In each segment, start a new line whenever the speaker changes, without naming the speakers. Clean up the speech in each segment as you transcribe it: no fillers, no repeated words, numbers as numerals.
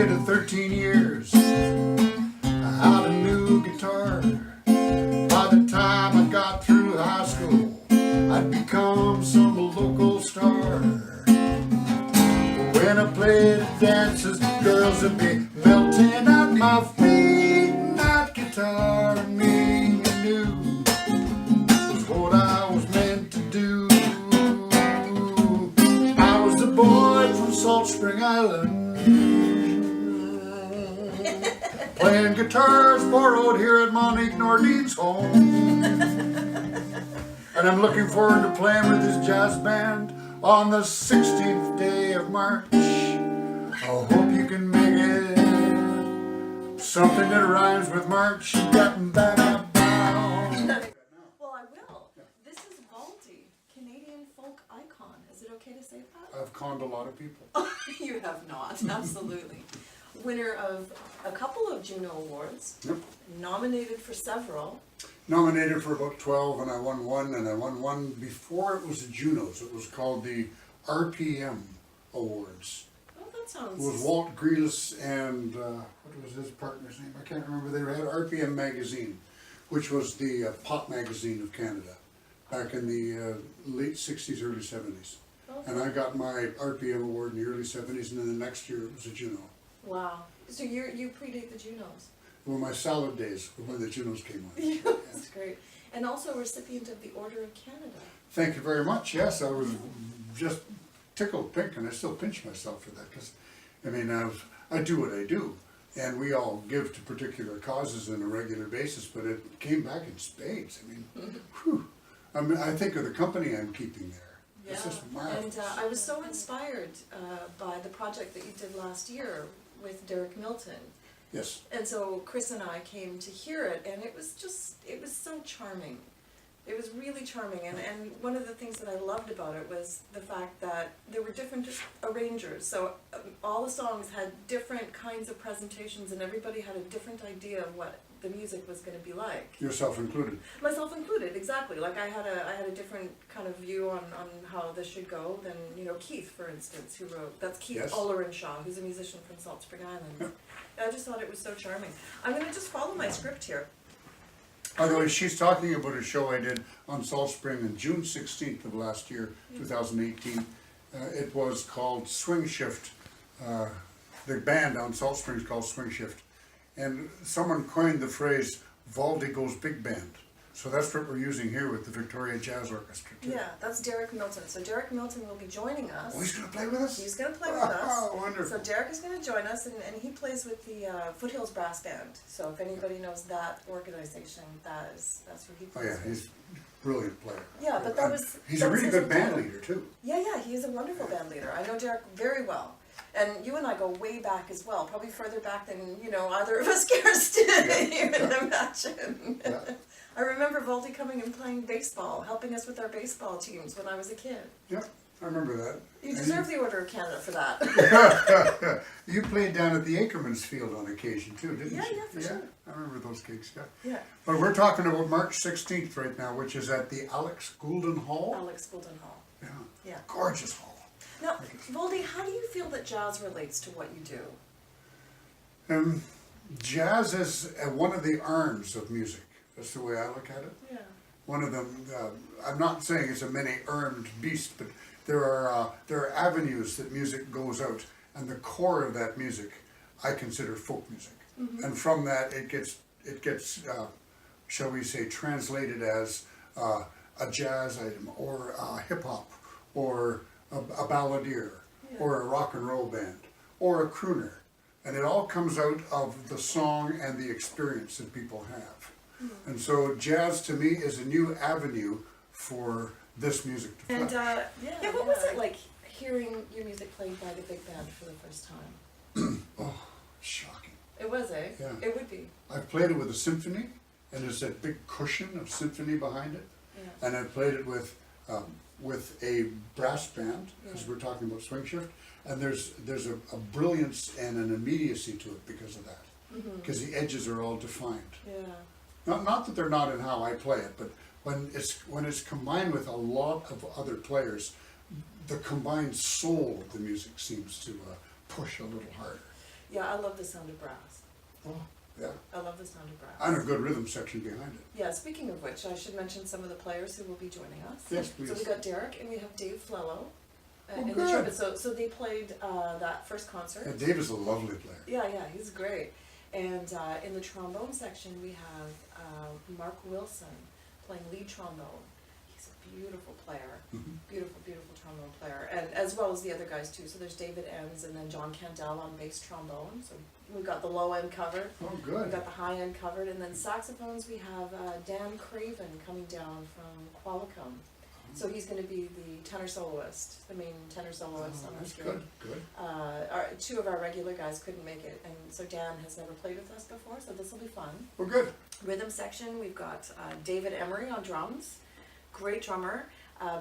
kid of 13 years. I had a new guitar. By the time I got through high school, I'd become some local star. When I played at dances, the girls would be melting at my feet. And that guitar to me, you knew, was what I was meant to do. I was a boy from Salt Spring Island, playing guitars borrowed here at Monik Nordine's home. And I'm looking forward to playing with his jazz band on the 16th day of March. I hope you can make it. Something that rhymes with March. Getting back up down.
Well, I will. This is Valdy, Canadian folk icon. Is it okay to say that?
I've conned a lot of people.
You have not, absolutely. Winner of a couple of Juno Awards.
Yep.
Nominated for several.
Nominated for about 12, and I won one, and I won one before it was the Junos. It was called the RPM Awards.
Oh, that sounds...
It was Walt Grealis and, what was his partner's name? I can't remember. They had RPM Magazine, which was the pop magazine of Canada back in the late 60s, early 70s.
Okay.
And I got my RPM award in the early 70s, and then the next year it was a Juno.
Wow. So you predate the Junos.
Well, my salad days were when the Junos came on.
That's great. And also a recipient of the Order of Canada.
Thank you very much. Yes, I was just tickled pink, and I still pinch myself for that because, I mean, I do what I do, and we all give to particular causes on a regular basis, but it came back in spades. I mean, whew. I think of the company I'm keeping there.
Yeah.
It's just marvelous.
And I was so inspired by the project that you did last year with Derek Milton.
Yes.
And so Chris and I came to hear it, and it was so charming. It was really charming, and one of the things that I loved about it was the fact that there were different arrangers, so all the songs had different kinds of presentations, and everybody had a different idea of what the music was going to be like.
Yourself included.
Myself included, exactly. Like I had a different kind of view on how this should go than, you know, Keith, for instance, who wrote, that's Keith
Yes.
Shaw, who's a musician from Salt Spring Island.
Yep.
I just thought it was so charming. I'm going to just follow my script here.
By the way, she's talking about a show I did on Salt Spring on June 16th of last year, 2018. It was called Swing Shift. The band on Salt Spring is called Swing Shift. And someone coined the phrase, Valdy goes big band. So that's what we're using here with the Victoria Jazz Orchestra too.
Yeah, that's Derek Milton. So Derek Milton will be joining us.
Oh, he's going to play with us?
He's going to play with us.
Oh, wonderful.
So Derek is going to join us, and he plays with the Foothills Brass Band. So if anybody knows that organization, that's who he
Oh
plays
yeah,
with.
he's a brilliant player.
Yeah, but that was...
He's
that
a
was
really
his
good band
intent.
leader too.
Yeah, he's a wonderful band leader. I know Derek very well. And you and I go way back as well, probably further back than, you know, either of us cares to even imagine.
Yeah.
I remember Valdy coming and playing baseball, helping us with our baseball teams when I was a kid.
Yep, I remember that.
You deserve the Order of Canada for that.
You played down at the Ackerman's Field on occasion too, didn't you?
Yeah, for sure.
I remember those gigs, yeah.
Yeah.
But we're talking about March 16th right now, which is at the Alix Goolden Hall.
Alix Goolden Hall. Yeah.
Gorgeous hall.
Now, Valdy, how do you feel that jazz relates to what you do?
Jazz is one of the arms of music. That's the way I look at it.
Yeah.
One of them, I'm not saying it's a many-armed beast, but there are avenues that music goes out, and the core of that music I consider folk music. Mm-hmm. And from that it gets shall we say, translated as a jazz item, or hip-hop, or a balladeer, or a rock and roll band, or a crooner. And it all comes out of the song and the experience that people have. Mm-hmm. And so jazz to me is a new avenue for this music to play.
And what was it like hearing your music played by the big band for the first time?
Oh, shocking.
It was, eh?
Yeah.
It would be.
I've played it with a symphony, and there's that big cushion of symphony behind it.
Yeah.
And I've played it with a brass band, because we're talking about swing shift, and there's a brilliance and an immediacy to it because of that, because the edges are all defined.
Yeah.
Not that they're not in how I play it, but when it's combined with a lot of other players, the combined soul of the music seems to push a little harder.
Yeah, I love the sound of brass.
Oh, yeah.
I love the sound of brass.
And a good rhythm section behind it.
Yeah, speaking of which, I should mention some of the players who will be joining us.
Yes, please.
So we got Derek and we have Dave Flello in the
good.
trumpet. So they played that first concert.
Yeah, Dave is a lovely player.
Yeah, he's great. And in the trombone section, we have Mark Wilson playing lead trombone. He's a beautiful player, beautiful trombone player, and as well as the other guys too. So there's David Enns and then John Candell on bass trombone. So we've got the low end covered.
Oh,
We've
good.
got the high end covered, and then saxophones we have Dan Craven coming down from Qualicum. So he's going to be the tenor soloist, the main tenor soloist on
That's
this gig.
good.
Two of our regular guys couldn't make it, and so Dan has never played with us before, so this will be fun.
Well, good.
Rhythm section, we've got David Emery on drums, great drummer.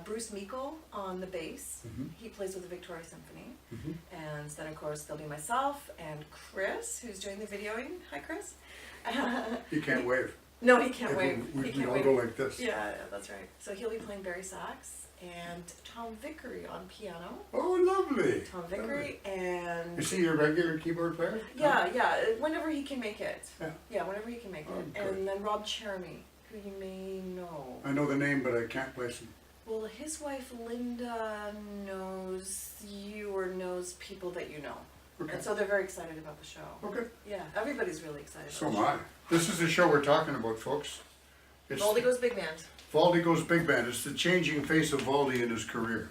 Bruce Meikle on the bass. He plays with the Victoria Symphony. And then of course there'll be myself and Chris, who's doing the videoing. Hi Chris.
He can't wave.
No, he can't wave.
We
He can't
all
wave.
go like this.
Yeah, that's right. So he'll be playing Barry sax and Tom Vickery on piano.
Oh, lovely.
Tom Vickery and
Is he your regular keyboard player?
yeah, whenever he can make it.
Yeah.
Whenever he can make
Oh,
it.
good.
And then Rob Chermy, who you may know.
I know the name, but I can't place him.
Well, his wife Linda knows you or knows people that you know.
Okay.
And so they're very excited about the show.
Okay.
Yeah, everybody's really excited
So
about
am
the
I. This is the show we're talking about, folks. It's
show. Valdy Goes Big Band.
Valdy Goes Big Band. It's the changing face of Valdy in his career.